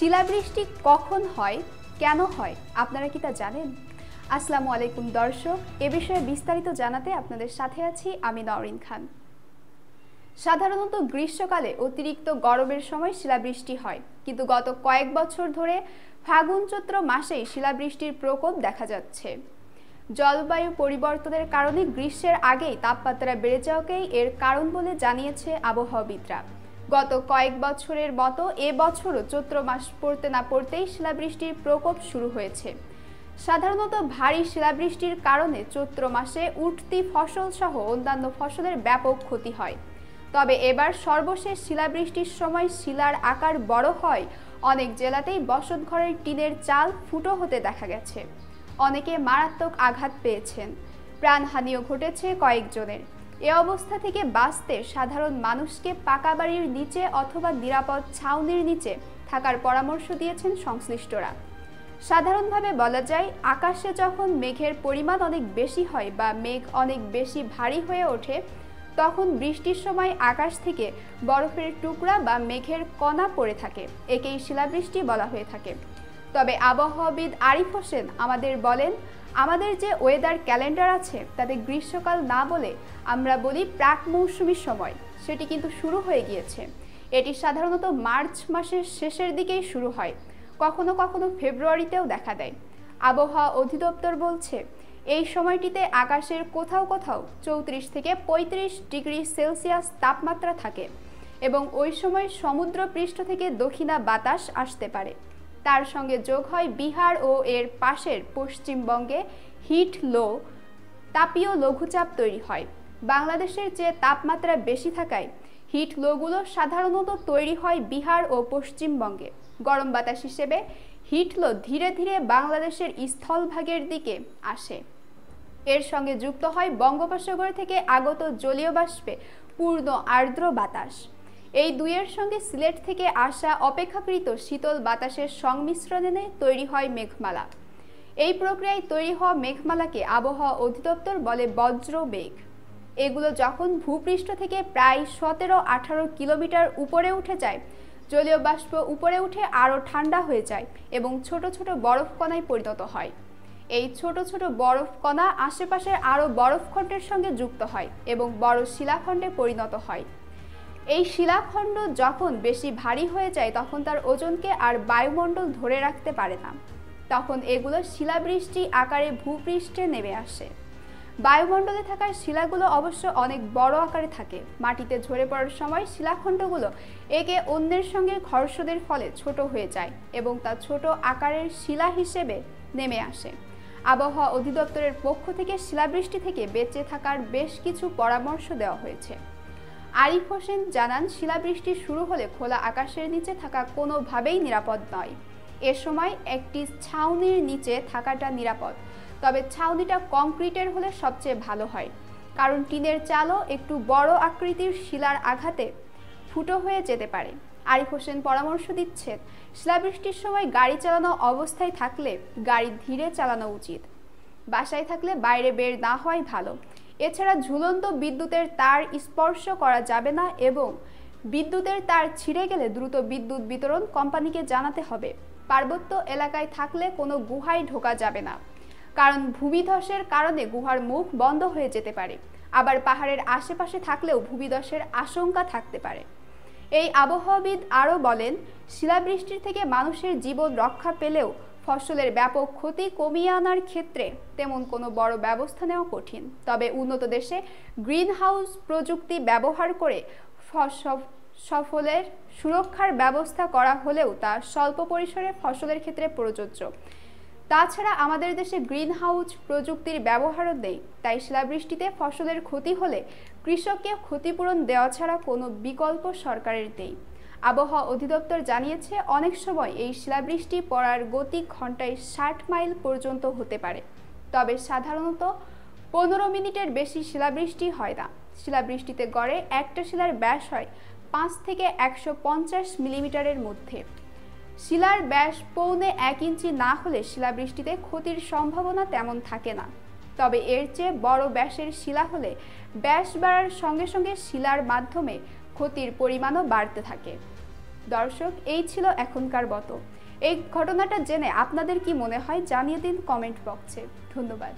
শিলাবৃষ্টি কখন হয়, কেন হয়, আপনারা কি তা জানেন? আসসালামু আলাইকুম দর্শক, এ বিষয়ে বিস্তারিত জানাতে আপনাদের সাথে আছি আমি নওরিন খান। সাধারণত গ্রীষ্মকালে অতিরিক্ত গরমের সময় শিলাবৃষ্টি হয়, কিন্তু গত কয়েক বছর ধরে ফাগুন চৈত্র মাসেই শিলাবৃষ্টির প্রকোপ দেখা যাচ্ছে। জলবায়ু পরিবর্তনের কারণে গ্রীষ্মের আগেই তাপমাত্রা বেড়ে যাওয়াকেই এর কারণ বলে জানিয়েছে আবহাওয়াবিদরা। গত কয়েক বছরের মতো এবছরও চৈত্র মাস পড়তে না পড়তেই শিলাবৃষ্টির প্রকোপ শুরু হয়েছে। সাধারণত ভারী শিলাবৃষ্টির কারণে চৈত্র মাসে উঠতি ফসল সহ অন্যান্য ফসলের ব্যাপক ক্ষতি হয়। তবে এবার সর্বশেষ শিলাবৃষ্টির সময় শিলার আকার বড় হয়, অনেক জেলাতেই বসতঘরের টিনের চাল ফুটো হতে দেখা গেছে। অনেকে মারাত্মক আঘাত পেয়েছেন, প্রাণহানিও ঘটেছে কয়েকজনের। এ অবস্থা থেকে বাঁচতে সাধারণ মানুষকে পাকা বাড়ির নিচে অথবা নিরাপদ ছাউনির নিচে থাকার পরামর্শ দিয়েছেন সংশ্লিষ্টরা। সাধারণভাবে বলা যায়, আকাশে যখন মেঘের পরিমাণ অনেক বেশি হয় বা মেঘ অনেক বেশি ভারী হয়ে ওঠে, তখন বৃষ্টির সময় আকাশ থেকে বরফের টুকরা বা মেঘের কণা পড়ে থাকে। একেই শিলাবৃষ্টি বলা হয়ে থাকে। তবে আবহাওয়াবিদ আরিফ হোসেন আমাদের বলেন, আমাদের যে ওয়েদার ক্যালেন্ডার আছে তাতে গ্রীষ্মকাল না বলে আমরা বলি প্রাক মৌসুমী সময়, সেটি কিন্তু শুরু হয়ে গিয়েছে। এটি সাধারণত মার্চ মাসের শেষের দিকেই শুরু হয়, কখনো কখনো ফেব্রুয়ারিতেও দেখা দেয়। আবহাওয়া অধিদপ্তর বলছে, এই সময়টিতে আকাশের কোথাও কোথাও 34 থেকে 35 ডিগ্রি সেলসিয়াস তাপমাত্রা থাকে এবং ওই সময় সমুদ্র পৃষ্ঠ থেকে দক্ষিণা বাতাস আসতে পারে। তার সঙ্গে যোগ হয় বিহার ও এর পাশের পশ্চিমবঙ্গে হিট লো, তাপীয় লঘুচাপ তৈরি হয়। বাংলাদেশের চেয়ে তাপমাত্রা বেশি থাকায় হিট লোগুলো সাধারণত তৈরি হয় বিহার ও পশ্চিমবঙ্গে। গরম বাতাস হিসেবে হিট লো ধীরে ধীরে বাংলাদেশের স্থলভাগের দিকে আসে। এর সঙ্গে যুক্ত হয় বঙ্গোপসাগর থেকে আগত জলীয় বাষ্পে পূর্ণ আর্দ্র বাতাস। এই দুইয়ের সঙ্গে সিলেট থেকে আসা অপেক্ষাকৃত শীতল বাতাসের সংমিশ্রণে তৈরি হয় মেঘমালা। এই প্রক্রিয়ায় তৈরি হওয়া মেঘমালাকে আবহাওয়া অধিদপ্তর বলে বজ্র মেঘ। এগুলো যখন ভূপৃষ্ঠ থেকে প্রায় 17-18 কিলোমিটার উপরে উঠে যায়, জলীয় বাষ্প উপরে উঠে আরও ঠান্ডা হয়ে যায় এবং ছোট ছোট বরফ কণায় পরিণত হয়। এই ছোট ছোট বরফ কণা আশেপাশের আরও বরফখণ্ডের সঙ্গে যুক্ত হয় এবং বড় শিলাখণ্ডে পরিণত হয়। এই শিলাখণ্ড যখন বেশি ভারী হয়ে যায়, তখন তার ওজনকে আর বায়ুমণ্ডল ধরে রাখতে পারে না। তখন এগুলো শিলাবৃষ্টি আকারে ভূপৃষ্ঠে নেমে আসে। বায়ুমণ্ডলে থাকা শিলাগুলো অবশ্য অনেক বড় আকারে থাকে। মাটিতে ঝরে পড়ার সময় শিলাখণ্ডগুলো একে অন্যের সঙ্গে ঘর্ষণের ফলে ছোট হয়ে যায় এবং তা ছোট আকারের শিলা হিসেবে নেমে আসে। আবহাওয়া অধিদপ্তরের পক্ষ থেকে শিলাবৃষ্টি থেকে বেঁচে থাকার বেশ কিছু পরামর্শ দেওয়া হয়েছে। আরিফ হোসেন জানান, শিলাবৃষ্টি শুরু হলে খোলা আকাশের নিচে থাকা কোনোভাবেই নিরাপদ নয়। এ সময় একটি ছাউনির নিচে থাকাটা নিরাপদ, তবে ছাউনিটা কংক্রিটের হলে সবচেয়ে ভালো হয়, কারণ টিনের চালও একটু বড় আকৃতির শিলার আঘাতে ফুটো হয়ে যেতে পারে। আরিফ হোসেন পরামর্শ দিচ্ছেন, শিলাবৃষ্টির সময় গাড়ি চালানো অবস্থায় থাকলে গাড়ি ধীরে চালানো উচিত। বাসায় থাকলে বাইরে বের না হওয়াই ভালো। এছাড়া ঝুলন্ত বিদ্যুতের তার স্পর্শ করা যাবে না এবং বিদ্যুতের তার ছিঁড়ে গেলে দ্রুত বিদ্যুৎ বিতরণ কোম্পানিকে জানাতে হবে। পার্বত্য এলাকায় থাকলে কোনো গুহায় ঢোকা যাবে না, কারণ ভূমিধসের কারণে গুহার মুখ বন্ধ হয়ে যেতে পারে। আবার পাহাড়ের আশেপাশে থাকলেও ভূমিধসের আশঙ্কা থাকতে পারে। এই আবহাওয়াবিদ আরও বলেন, শিলাবৃষ্টির থেকে মানুষের জীবন রক্ষা পেলেও ফসলের ব্যাপক ক্ষতি কমিয়ে আনার ক্ষেত্রে তেমন কোনো বড় ব্যবস্থা নেওয়া কঠিন। তবে উন্নত দেশে গ্রিন হাউস প্রযুক্তি ব্যবহার করে ফসলের সুরক্ষার ব্যবস্থা করা হলেও তা স্বল্প পরিসরে ফসলের ক্ষেত্রে প্রযোজ্য। তাছাড়া আমাদের দেশে গ্রিন হাউস প্রযুক্তির ব্যবহারও নেই, তাই শিলাবৃষ্টিতে ফসলের ক্ষতি হলে কৃষককে ক্ষতিপূরণ দেওয়া ছাড়া কোনো বিকল্প সরকারের নেই। আবহাওয়া অধিদপ্তর জানিয়েছে, অনেক সময় এই শিলাবৃষ্টি পড়ার গতি ঘন্টায় 60 মাইল পর্যন্ত হতে পারে। তবে সাধারণত 15 মিনিটের বেশি শিলাবৃষ্টি হয় না। শিলাবৃষ্টিতে গড়ে একটা শিলার ব্যাস হয় 5 থেকে 150 মিলিমিটারের মধ্যে। শিলার ব্যাস 1.25 ইঞ্চি না হলে শিলাবৃষ্টিতে ক্ষতির সম্ভাবনা তেমন থাকে না। তবে এর চেয়ে বড় ব্যাসের শিলা হলে ব্যাস বাড়ার সঙ্গে সঙ্গে শিলার মাধ্যমে ক্ষতির পরিমাণও বাড়তে থাকে। দর্শক, এই ছিল এখনকার মতো। এই ঘটনাটা জেনে আপনাদের কি মনে হয় জানিয়ে দিন কমেন্ট বক্সে। ধন্যবাদ।